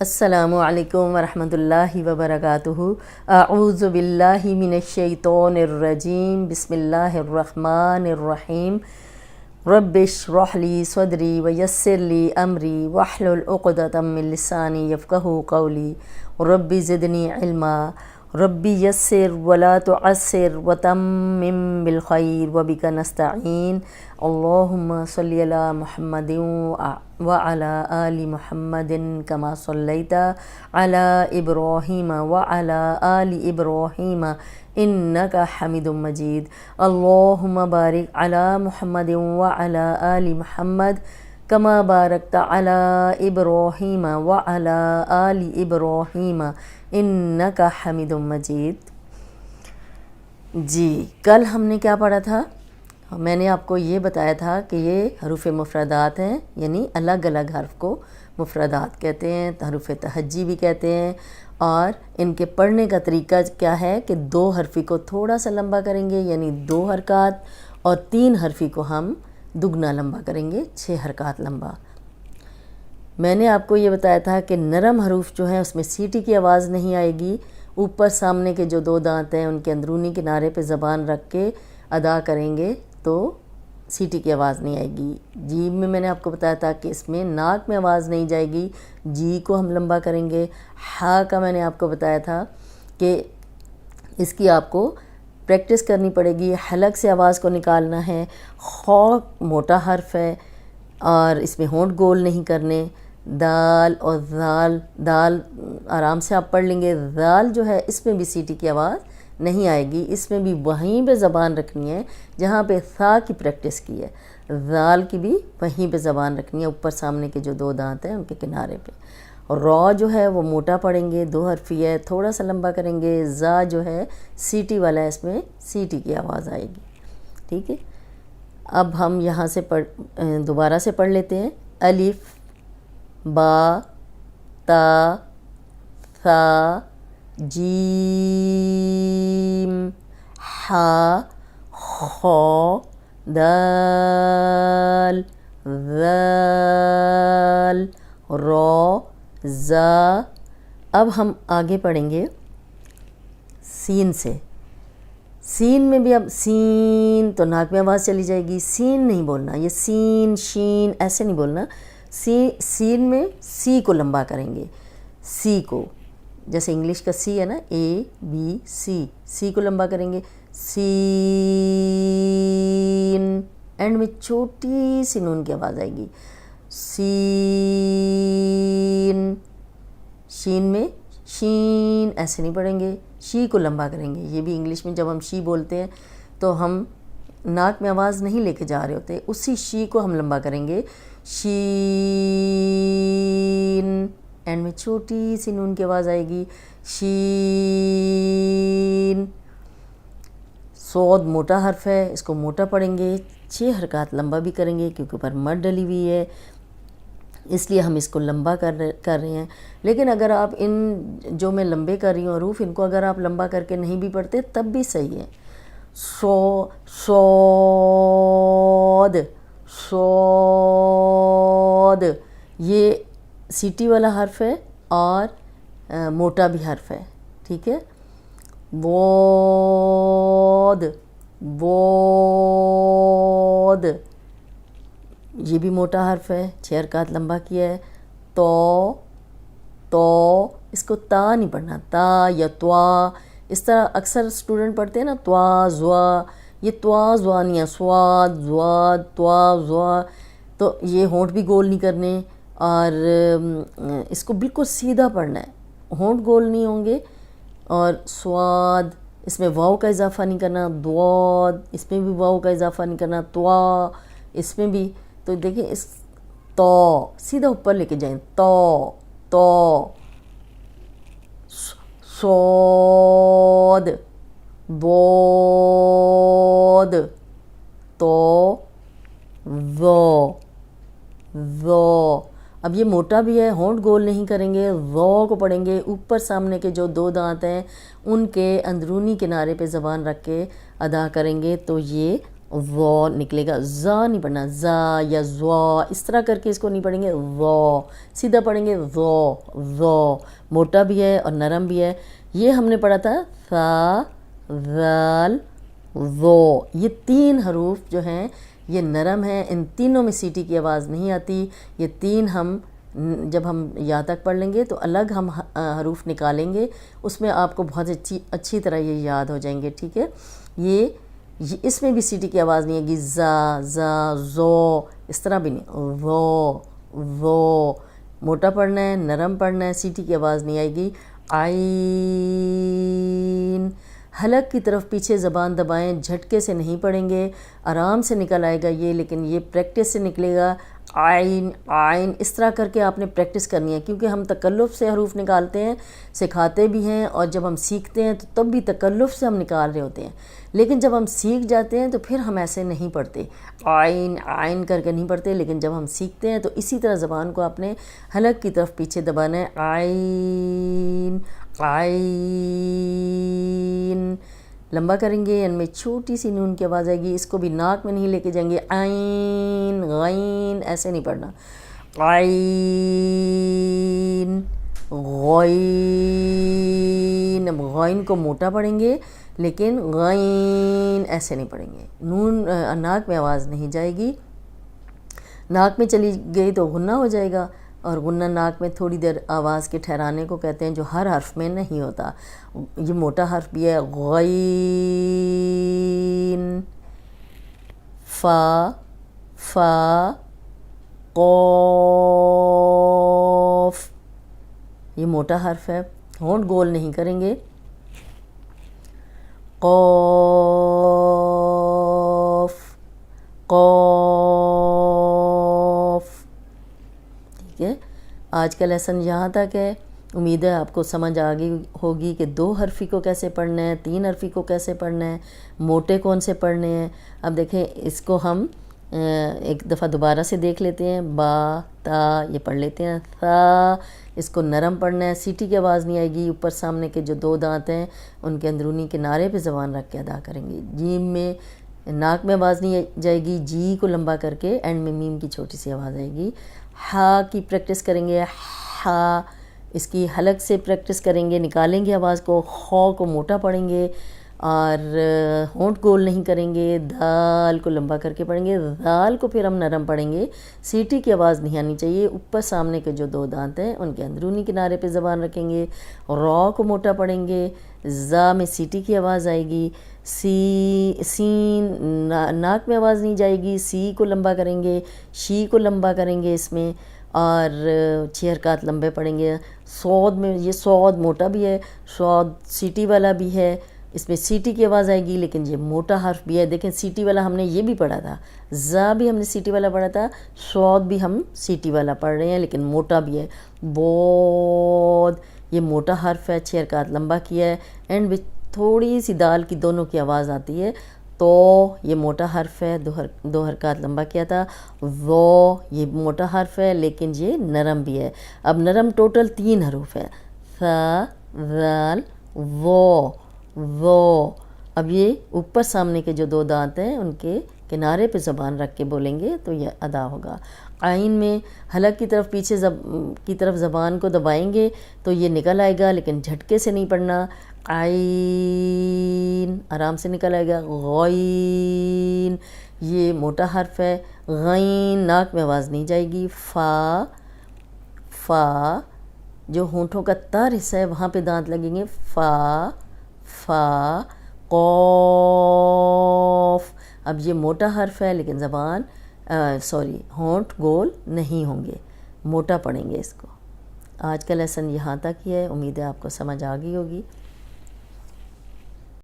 السلام علیکم ورحمۃ اللہ وبرکاتہ۔ اعوذ باللہ من الشیطان الرجیم، بسم اللہ الرحمن الرحیم۔ رب اشرح لی صدری ویسر لی امری واحلل عقدۃ من لسانی یفقہوا قولی رب زدنی علما رب یسر ولا تعسر وتمم بالخیر وبک نستعین۔ اللہم صلی علی محمد وعلی آل محمد کما صلیت علی ابراہیم وعلی آل ابراہیم انک حمید مجید۔ اللہم بارک علی محمد وعلی آل محمد کما بارکت علی ابراہیم وعلی آل ابراہیم انک حمید مجید۔ جی کل ہم نے کیا پڑھا تھا؟ میں نے آپ کو یہ بتایا تھا کہ یہ حروف مفردات ہیں، یعنی الگ الگ حرف کو مفردات کہتے ہیں، حروف تہجی بھی کہتے ہیں، اور ان کے پڑھنے کا طریقہ کیا ہے کہ 2 حرفی کو تھوڑا سا لمبا کریں گے یعنی 2 حرکات، اور 3 حرفی کو ہم دگنا لمبا کریں گے 6 حرکات لمبا۔ میں نے آپ کو یہ بتایا تھا کہ نرم حروف جو ہیں اس میں سیٹی کی آواز نہیں آئے گی، اوپر سامنے کے جو 2 دانت ہیں ان کے اندرونی کنارے پہ زبان رکھ کے ادا کریں گے تو سیٹی کی آواز نہیں آئے گی۔ جیم میں نے آپ کو بتایا تھا کہ اس میں ناک میں آواز نہیں جائے گی، جی کو ہم لمبا کریں گے۔ ہا کا میں نے آپ کو بتایا تھا کہ اس کی آپ کو پریکٹس کرنی پڑے گی، حلق سے آواز کو نکالنا ہے۔ خو موٹا حرف ہے اور اس میں ہونٹ گول نہیں کرنے۔ دال اور ذال، دال آرام سے آپ پڑھ لیں گے۔ ذال جو ہے اس میں بھی سیٹی کی آواز نہیں آئے گی، اس میں بھی وہیں پہ زبان رکھنی ہے جہاں پہ ثا کی پریکٹس کی ہے، ذال کی بھی وہیں پہ زبان رکھنی ہے، اوپر سامنے کے جو 2 دانت ہیں ان کے کنارے پہ۔ اور را جو ہے وہ موٹا پڑھیں گے، 2 حرفی ہے، تھوڑا سا لمبا کریں گے۔ زا جو ہے سیٹی والا ہے، اس میں سیٹی کی آواز آئے گی، ٹھیک ہے۔ اب ہم یہاں سے دوبارہ سے پڑھ لیتے ہیں۔ الف با تا ثا جیم حا خا دال ذال را زا۔ اب ہم آگے پڑھیں گے سین سے۔ سین میں بھی اب سین تو ناک میں آواز چلی جائے گی، سین نہیں بولنا، یہ سین شین ایسے نہیں بولنا۔ سین میں سی کو لمبا کریں گے، سی کو، جیسے انگلش کا سی ہے نا، اے بی سی، سی کو لمبا کریں گے۔ سین اینڈ میں چھوٹی سی نون کی آواز آئے گی، سین۔ شین میں شین ایسے نہیں پڑھیں گے، شی کو لمبا کریں گے۔ یہ بھی انگلش میں جب ہم شی بولتے ہیں تو ہم ناک میں آواز نہیں لے کے جا رہے ہوتے، اسی شی کو ہم لمبا کریں گے، شین۔ اینڈ میں چھوٹی سی نون کی آواز آئے گی، شین۔ صاد موٹا حرف ہے، اس کو موٹا پڑھیں گے، 6 حرکات لمبا بھی کریں گے کیونکہ اوپر مد ڈلی ہوئی ہے، اس لیے ہم اس کو لمبا کر رہے ہیں۔ لیکن اگر آپ ان جو میں لمبے کر رہی ہوں حروف، ان کو اگر آپ لمبا کر کے نہیں بھی پڑھتے تب بھی صحیح ہے۔ صاد صاد، یہ سیٹی والا حرف ہے اور موٹا بھی حرف ہے، ٹھیک ہے۔ واد واد، یہ بھی موٹا حرف ہے، 6 حرکات لمبا کیا ہے۔ تو تو، اس کو تا نہیں پڑھنا، تا یا توا، اس طرح اکثر اسٹوڈنٹ پڑھتے ہیں نا، توا زوا، یہ توا زوا نہیں ہے، سواد زواد توا زوا، تو یہ ہونٹ بھی گول نہیں کرنے اور اس کو بالکل سیدھا پڑھنا ہے، ہونٹ گول نہیں ہوں گے۔ اور سواد، اس میں واو کا اضافہ نہیں کرنا، دواد، اس میں بھی واو کا اضافہ نہیں کرنا، توا اس میں بھی۔ تو دیکھیں اس تو سیدھا اوپر لے کے جائیں، تو تو، صاد بود تو ذو ذو۔ اب یہ موٹا بھی ہے، ہونٹ گول نہیں کریں گے، ذو کو پڑھیں گے، اوپر سامنے کے جو 2 دانت ہیں ان کے اندرونی کنارے پہ زبان رکھ کے ادا کریں گے تو یہ وہ نکلے گا، زا نہیں پڑھنا، زا یا زوا اس طرح کر کے اس کو نہیں پڑھیں گے، وہ سیدھا پڑھیں گے، وہ موٹا بھی ہے اور نرم بھی ہے۔ یہ ہم نے پڑھا تھا ثا ذال وہ، یہ 3 حروف جو ہیں یہ نرم ہیں، ان تینوں میں سیٹی کی آواز نہیں آتی۔ یہ 3 ہم جب ہم یا تک پڑھ لیں گے تو الگ ہم حروف نکالیں گے، اس میں آپ کو بہت اچھی طرح یہ یاد ہو جائیں گے، ٹھیک ہے۔ یہ اس میں بھی سیٹی کی آواز نہیں آئے گی، زا زو اس طرح بھی نہیں، وہ موٹا پڑھنا ہے، نرم پڑھنا ہے، سیٹی کی آواز نہیں آئے گی۔ عین، حلق کی طرف پیچھے زبان دبائیں، جھٹکے سے نہیں پڑھیں گے، آرام سے نکل آئے گا یہ، لیکن یہ پریکٹس سے نکلے گا۔ عین عین اس طرح کر کے آپ نے پریکٹس کرنی ہے، کیونکہ ہم تکلف سے حروف نکالتے ہیں، سکھاتے بھی ہیں، اور جب ہم سیکھتے ہیں تو تب بھی تکلف سے ہم نکال رہے ہوتے ہیں، لیکن جب ہم سیکھ جاتے ہیں تو پھر ہم ایسے نہیں پڑھتے، عین عین کر کے نہیں پڑھتے، لیکن جب ہم سیکھتے ہیں تو اسی طرح زبان کو آپ نے حلق کی طرف پیچھے دبانا ہے۔ عین عین لمبا کریں گے، ان میں چھوٹی سی نون کی آواز آئے گی، اس کو بھی ناک میں نہیں لے کے جائیں گے، عین غین ایسے نہیں پڑھنا، عین غین، غین کو موٹا پڑھیں گے لیکن غین ایسے نہیں پڑھیں گے، نون ناک میں آواز نہیں جائے گی، ناک میں چلی گئی تو غنہ ہو جائے گا، اور غنہ ناک میں تھوڑی دیر آواز کے ٹھہرانے کو کہتے ہیں، جو ہر حرف میں نہیں ہوتا۔ یہ موٹا حرف بھی ہے، غین، فا قوف، یہ موٹا حرف ہے، ہونٹ گول نہیں کریں گے، قوف قوف، ٹھیک ہے۔ آج کا لیسن یہاں تک ہے، امید ہے آپ کو سمجھ آ گئی ہوگی کہ 2 حرفی کو کیسے پڑھنا ہے، 3 حرفی کو کیسے پڑھنا ہے، موٹے کون سے پڑھنے ہیں۔ اب دیکھیں اس کو ہم ایک دفعہ دوبارہ سے دیکھ لیتے ہیں، با تا یہ پڑھ لیتے ہیں، تھا اس کو نرم پڑھنا ہے، سیٹی کی آواز نہیں آئے گی، اوپر سامنے کے جو 2 دانت ہیں ان کے اندرونی کنارے پہ زبان رکھ کے ادا کریں گے۔ جیم میں ناک میں آواز نہیں جائے گی، جی کو لمبا کر کے اینڈ میں میم کی چھوٹی سی آواز آئے گی۔ ہا کی پریکٹس کریں گے، ہا اس کی حلق سے پریکٹس کریں گے، نکالیں گے آواز کو، خو کو موٹا پڑھیں گے اور ہونٹ گول نہیں کریں گے، دال کو لمبا کر کے پڑھیں گے، دال کو پھر ہم نرم پڑھیں گے، سیٹی کی آواز نہیں آنی چاہیے، اوپر سامنے کے جو 2 دانت ہیں ان کے اندرونی کنارے پہ زبان رکھیں گے، را کو موٹا پڑھیں گے، زا میں سیٹی کی آواز آئے گی، سین ناک میں آواز نہیں جائے گی، سی کو لمبا کریں گے، شی کو لمبا کریں گے اس میں، اور 6 حرکات لمبے پڑیں گے۔ صاد میں یہ صاد موٹا بھی ہے، صاد سیٹی والا بھی ہے، اس میں سیٹی کی آواز آئے گی لیکن یہ موٹا حرف بھی ہے۔ دیکھیں سیٹی والا ہم نے یہ بھی پڑھا تھا، زا بھی ہم نے سیٹی والا پڑھا تھا، صاد بھی ہم سیٹی والا پڑھ رہے ہیں لیکن موٹا بھی ہے۔ بود یہ موٹا حرف ہے، 6 حرکات لمبا کیا ہے، اینڈ وچ تھوڑی سی دال کی دونوں کی آواز آتی ہے، تو یہ موٹا حرف ہے، 2 حرکات لمبا کیا تھا۔ وہ یہ موٹا حرف ہے لیکن یہ نرم بھی ہے۔ اب نرم ٹوٹل 3 حروف ہے، ثا ذال وہ، اب یہ اوپر سامنے کے جو 2 دانت ہیں ان کے کنارے پہ زبان رکھ کے بولیں گے تو یہ ادا ہوگا۔ عین میں حلق کی طرف پیچھے کی طرف زبان کو دبائیں گے تو یہ نکل آئے گا لیکن جھٹکے سے نہیں پڑھنا، عین آرام سے نکل آئے گا۔ غین یہ موٹا حرف ہے، غین ناک میں آواز نہیں جائے گی۔ فا جو ہونٹوں کا تار حصہ ہے وہاں پہ دانت لگیں گے، فا قوف، اب یہ موٹا حرف ہے لیکن زبان ہونٹ گول نہیں ہوں گے، موٹا پڑھیں گے اس کو۔ آج کا لیسن یہاں تک ہی ہے، امید ہے آپ کو سمجھ آ گئی ہوگی۔